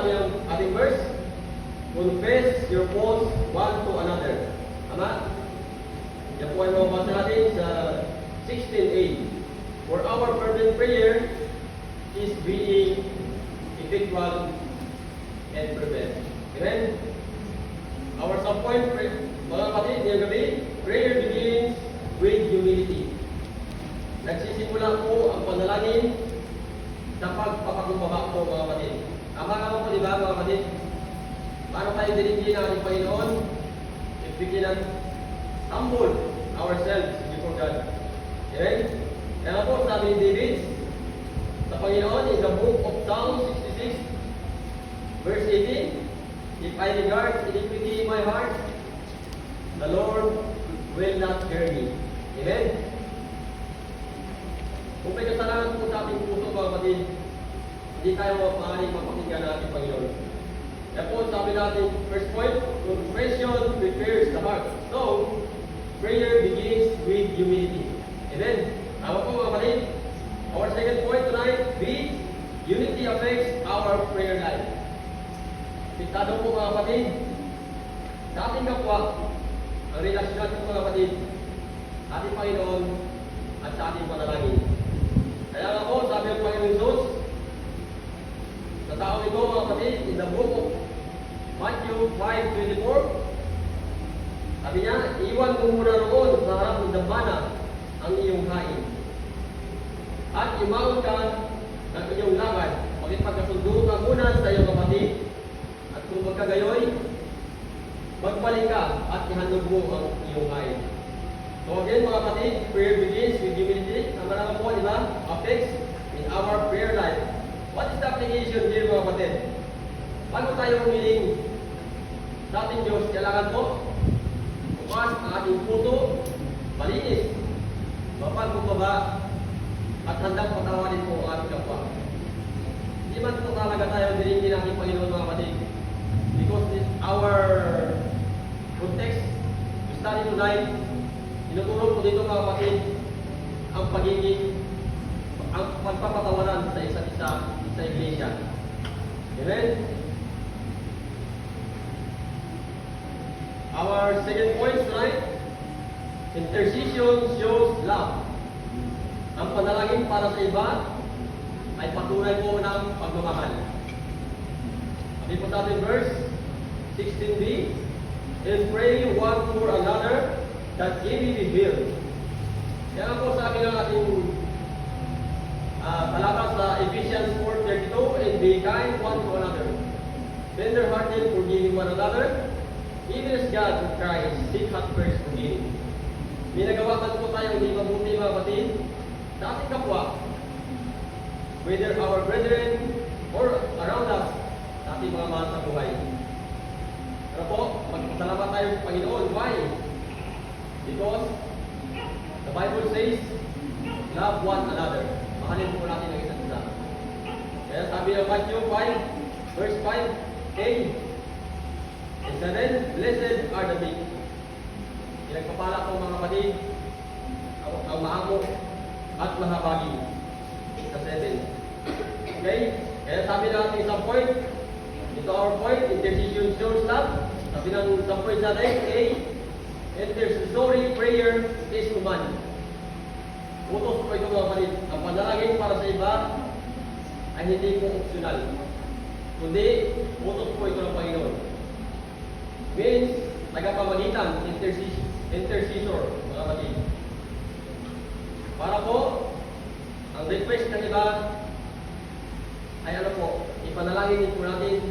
sabi ng ating verse, confess your faults one to another. Tama? Yan po ay mabasa natin sa 16a. For our fervent prayer is being effectual and fervent. Amen? Our subpoint, mga kapatid, ngayong gabi, prayer begins with humility. Nagsisimula po ang panalangin sa pagpapakumbaba po, mga kapatid. Tama naman po, di ba, mga kapatid? Paano tayo dinigin ang ating Panginoon? If we cannot humble ourselves before God. Amen? Kaya po, sabi ni David sa Panginoon in the book of Psalm 66, verse 18, if I regard iniquity in my heart, the Lord will not hear me. Amen? Kung may kasalanan po sa ating puso, mga kapatid, hindi tayo maaaring mapakinggan ng ating Panginoon. Kaya po, sabi natin, first point, confession prepares the heart. So, prayer begins with humility. Amen? Tama po, mga kapatid. Our second point tonight, be unity affects our prayer life. Piktado po, mga kapatid, sa ating kapwa, ang relasyon natin, mga kapatid, ating Panginoon at sa ating panalangin. Kaya nga po, sabi ng Panginoon Jesus, sa taong ito, mga kapatid, in the book of Matthew 5:24, sabi niya, iwan mo muna roon sa harap ng dambana ang iyong hain. At imangon ka ng iyong lakad, magpagkasundo ka muna sa iyong kapatid. At kung magkagayoy, magbalik ka at ihandog mo ang iyong hain. So again, mga kapatid, prayer begins with humility. Ang marami po, di ba? Affects in our prayer life. What is the application here, mga kapatid? Bago tayo humiling sa ating Diyos, kailangan po bukas ang ating puso, malinis, mapagkumbaba, at handang patawarin po ang ating kapwa. Hindi man ito talaga tayo diringin ng ating Panginoon, mga kapatid. Because our context, we study tonight, tinutulong po dito, mga kapatid, ang ang pagpapatawaran sa isa't isa sa iglesia. Amen? Our second point tonight, intercession shows love. Ang panalangin para sa iba ay patunay po ng pagmamahal. Sabi po sa ating verse 16b, and pray one for another that ye may be healed. Kaya po sabi ng ating talata sa Ephesians 4:32, and be kind one to another, tender-hearted, forgiving one another, even as God in Christ seek not first forgiving. May nagawa man po tayo hindi mabuti, mga kapatid, sa ating kapwa, whether our brethren or around us, sa ating mga mahal sa buhay. Pero po, magpasalamat tayo sa Panginoon. Why? Because the Bible says, love one another. Mahalin po natin ang isa't isa. Kaya sabi ng Matthew 5, verse 5a, and then, blessed are the meek. Pinagpapala po, mga kapatid, ang maamo at mahabagi. Sa 7. Okay? Kaya sabi natin sa point, ito our point, intercession shows love. Sabi ng sa point natin, A, intercessory prayer is command. Utos po ito, mga kapatid. Ang panalangin para sa iba ay hindi po optional. Kundi, utos po ito ng Panginoon. Means, tagapamagitan, intercessor, mga kapatid. Para po, ang request ng iba ay ano po, ipanalangin po natin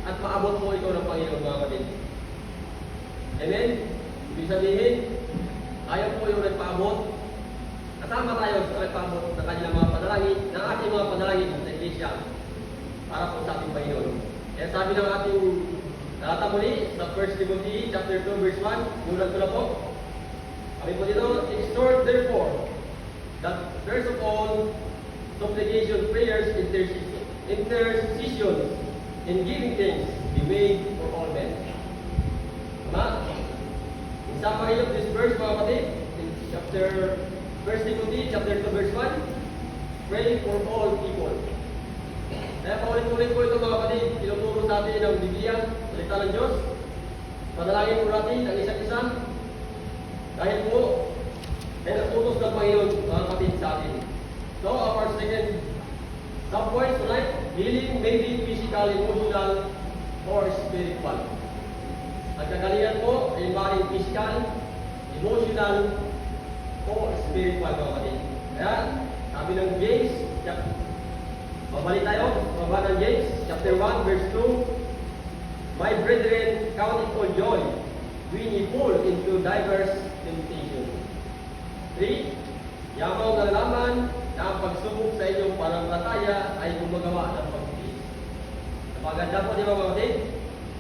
at maabot po ito ng Panginoon, mga kapatid. Amen? Ibig sabihin, ayaw po yung nagpaabot. Kasama tayo sa nagpaabot ng kanilang mga panalangin, ng ating mga panalangin sa Iglesia para po sa ating Panginoon. Kaya sabi ng ating talata muli sa 1 Timothy chapter 2 verse 1, mulan ko na po. Sabi po dito, exhort therefore that first of all, supplication, prayers, intercession, and giving thanks be made for all men. Tama? In summary of this verse, mga kapatid, in chapter 1 Timothy chapter 2 verse 1, pray for all people. Kaya paulit-ulit po ito, mga kapatid, tinuturo natin ang Biblia, salita ng Diyos. Panalangin po natin ang isa't isa. Dahil po, ay natutos ng Panginoon mga kapatid sa atin. So, our second subpoint tonight, healing may be physical, emotional, or spiritual. Ang kagalingan po ay maaaring physical, emotional, o spiritual mga kapatid. Kaya, sabi ng James, babalik tayo, baba ng James, chapter 1, verse 2, My brethren, count it all joy, when ye fall into diverse temptation. 3. Yamaw na laman na ang pagsubok sa inyong pananampalataya ay gumagawa ng pagtitiis. Napaganda po di ba mga kapatid?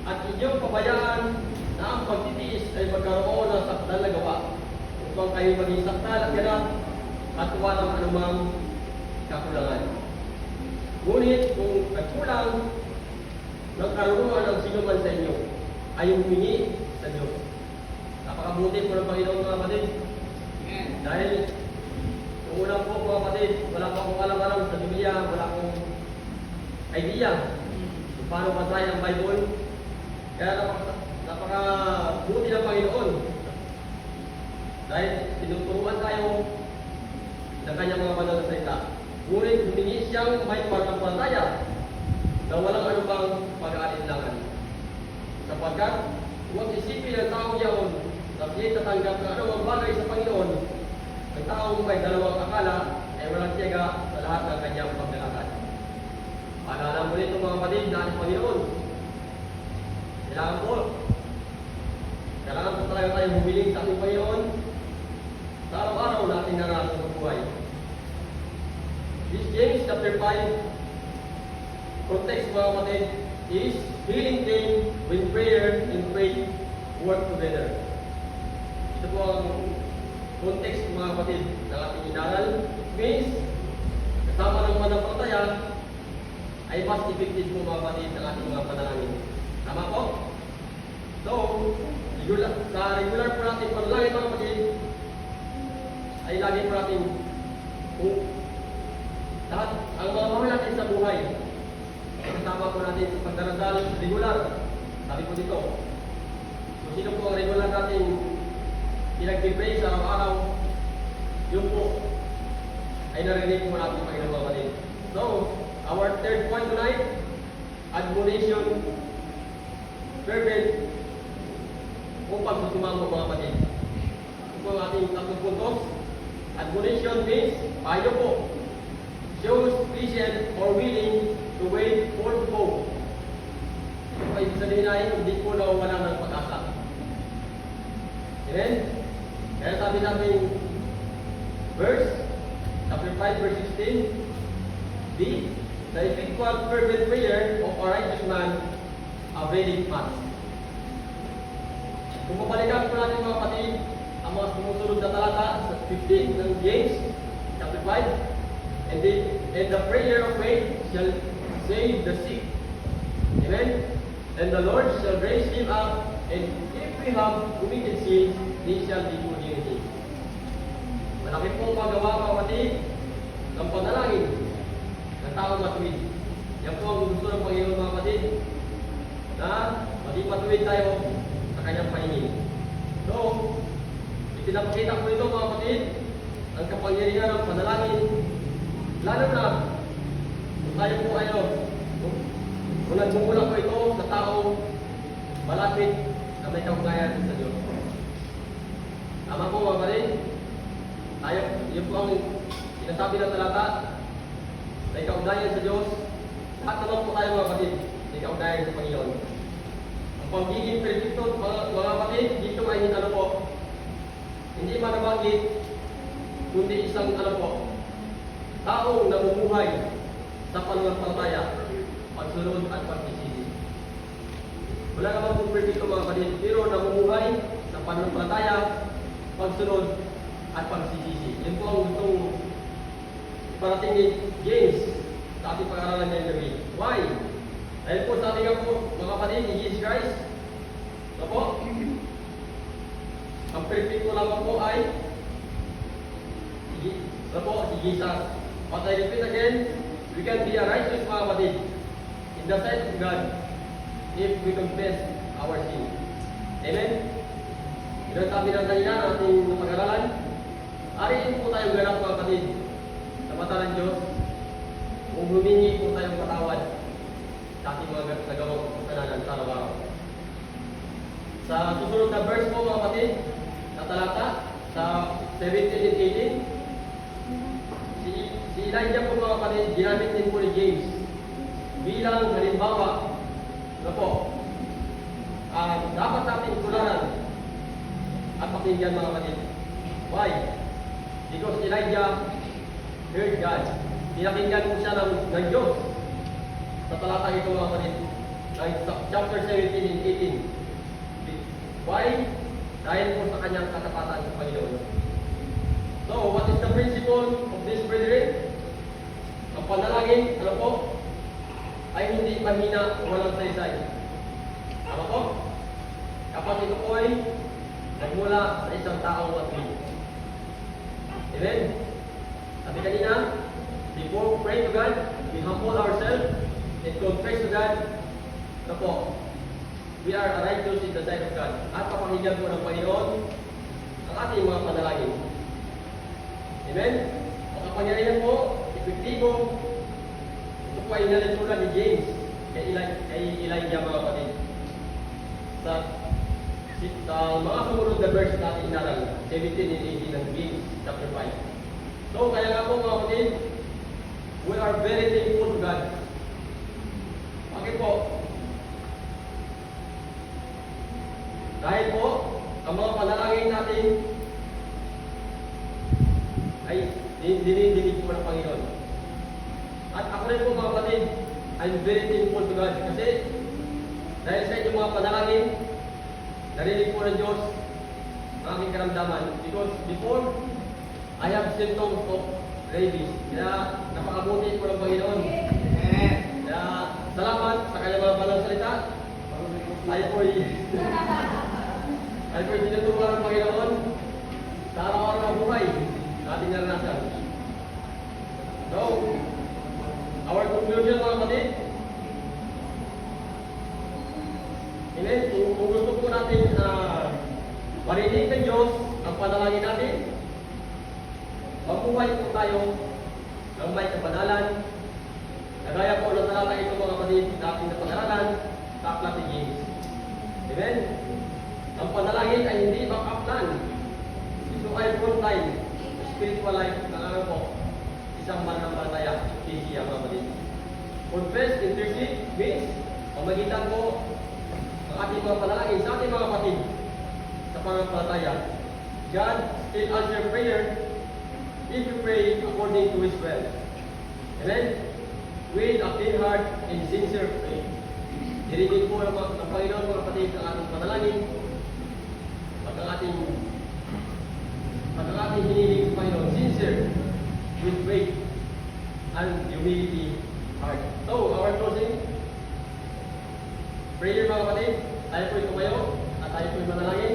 At inyong pabayaan na ang pagtitiis ay magkaroon ng sakdal na gawa upang kayo maging sakdal at ganap at walang anumang kakulangan. Ngunit kung nagkulang ng karunungan ng sino man sa inyo, ay humingi sa Diyos. Napakabuti po ng Panginoon mga kapatid. Dahil kung una po mga kapatid, wala pa akong alam-alam sa Biblia, wala akong idea kung paano matry ang Bible. Kaya napakabuti ng Panginoon. Dahil tinuturuan tayo ng kanyang mga banal na salita. Ngunit humingi siyang may pananampalataya na walang anumang pag-aalinlangan. Sapagkat huwag isipin ng tao yaon na siya'y tatanggap ng anumang bagay sa Panginoon. Ang taong may dalawang akala ay walang tiyaga sa lahat ng kanyang paglalakad. Paalala mo nito mga kapatid na ang Panginoon. Kailangan po talaga tayo humiling sa ating Panginoon sa araw-araw natin naranasan sa buhay. This James chapter 5 context mga kapatid is healing came when prayer and faith work together. Ito po ang context mga kapatid ng ating inaral. It means kasama ng pananampalataya ay mas effective po mga kapatid ng ating mga panalangin. Tama po? So, sa regular po natin panalangin mga kapatid ay lagi po natin kung lahat ang mga mahal natin sa buhay ay kasama po natin sa pagdarasal regular. Sabi ko dito, kung sino po ang regular natin pinag-pray sa araw-araw, yun po ay narinig po natin Panginoon mga kapatid. So, our third point tonight, admonition, fervent, upang susumamo mga kapatid. Ito po ang ating tatlong puntos. Admonition means, payo po, shows patient or willing to wait for hope. Ito ay sabihin ay hindi po nawawala ng pag-asa. Amen? Kaya sabi natin, verse, chapter 5, verse 16, B, the effectual fervent prayer of a righteous man availeth much. Kung mabalikan po natin mga kapatid, ang mga sumusunod na talata sa 15 ng James, chapter 5, and the prayer of faith shall save the sick. Amen? And the Lord shall raise him up, and if we have committed sins, they shall be forgiven. Malaki pong magawa mga kapatid ng panalangin ng taong matuwid. Yan po ang gusto ng Panginoon mga kapatid, na maging matuwid tayo sa kanyang pahingin. So, ipinapakita ko ito mga kapatid, ang kapangyarihan ng panalangin. Lalo na, kung tayo po kung nagmumula po ito sa taong malapit na may kaugnayan sa Diyos. Tama po mga kapatid, tayo, yun po ang sinasabi ng talata, may kaugnayan sa Diyos. Lahat naman po tayo mga kapatid, may kaugnayan sa Panginoon. Ang pagiging perfecto mga kapatid, dito ay ano po, hindi manabanggit, kundi isang ano po, taong namumuhay sa pananampalataya, pagsunod at pagsisisi. Wala naman po perfecto mga kapatid, pero namumuhay sa pananampalataya, pagsunod at pagsisisi. Yan po ang gustong parating ni James sa ating pag-aralan ngayong gabi. Why? Dahil po sa ating po, mga kapatid, ni Jesus Christ, na po, ang perfecto lamang po ay si Jesus. But I repeat again, we can be a righteous mga kapatid in the sight of God if we confess our sin. Amen? Ito ang sabi ng kanina ng ating pag-aralan. Ariin po tayong ganap mga kapatid sa mata ng Diyos kung humingi po tayong patawad sa ating mga nagawang kasalanan sa araw-araw. Sa susunod na verse po mga kapatid, na talata, sa 17 and 18, si Elijah po mga kapatid, ginamit din po ni James bilang halimbawa na po, dapat natin tularan at pakinggan mga kapatid. Why? Because Elijah heard God. Pinakinggan po siya ng Diyos. Sa talata ito mga kapatid, chapter 17 and 18. Why? Dahil po sa kanyang katapatan sa Panginoon. So, what is the principle of this, brethren? Ang panalangin, ano po? Ay hindi mahina o walang saysay. Ano po? Kapag ito po ay nagmula sa isang taong matulog. Amen? Sabi kanina, before we pray to God, we humble ourselves and confess to God na po, we are righteous in the sight of God. At papakinggan po ng Panginoon ang ating mga panalangin. Amen? Ang kapangyarihan po, epektibo, ito po ay nalitulan ni James kay Elijah mga kapatid. Sa mga sumunod na verse natin inaral, 17 and 18 ng James chapter 5. So, kaya nga po mga kapatid, we are very thankful to God. Bakit po? Dahil po, ang mga panalangin natin ay dinidinig po ng Panginoon. At ako rin po mga kapatid, I'm very thankful to God kasi dahil sa inyong mga panalangin, narinig po ng Diyos ang aking karamdaman. Because before, I have symptoms of rabies. Kaya napakabuti po ng Panginoon. Kaya salamat sa kanyang mga banal salita. Tayo po'y tinuturuan ng Panginoon sa araw-araw ng buhay na ating naranasan. So, our conclusion mga kapatid, kung gusto po natin marinig ng Diyos ang panalangin natin, mabuhay po tayo ng may kabanalan. Nagaya po ng talata ito mga kapatid na ating napag-aralan sa aklat ni James. Amen? Ang panalangin ay hindi backup plan. Ito ay full time spiritual life na po isang mananampalataya. Easy ang mga kapatid. Confess, intercede means pamagitan po ang ating mga panalangin sa ating mga kapatid sa pananampalataya. God still answer prayer if you pray according to His will. Amen? With a clean heart and sincere faith. Dirinig po ng Panginoon mga kapatid ang ating panalangin at ang ating hiniling sa Panginoon, sincere, with faith and humility heart. So, our closing prayer mga kapatid, tayo po'y tumayo at tayo po'y manalangin.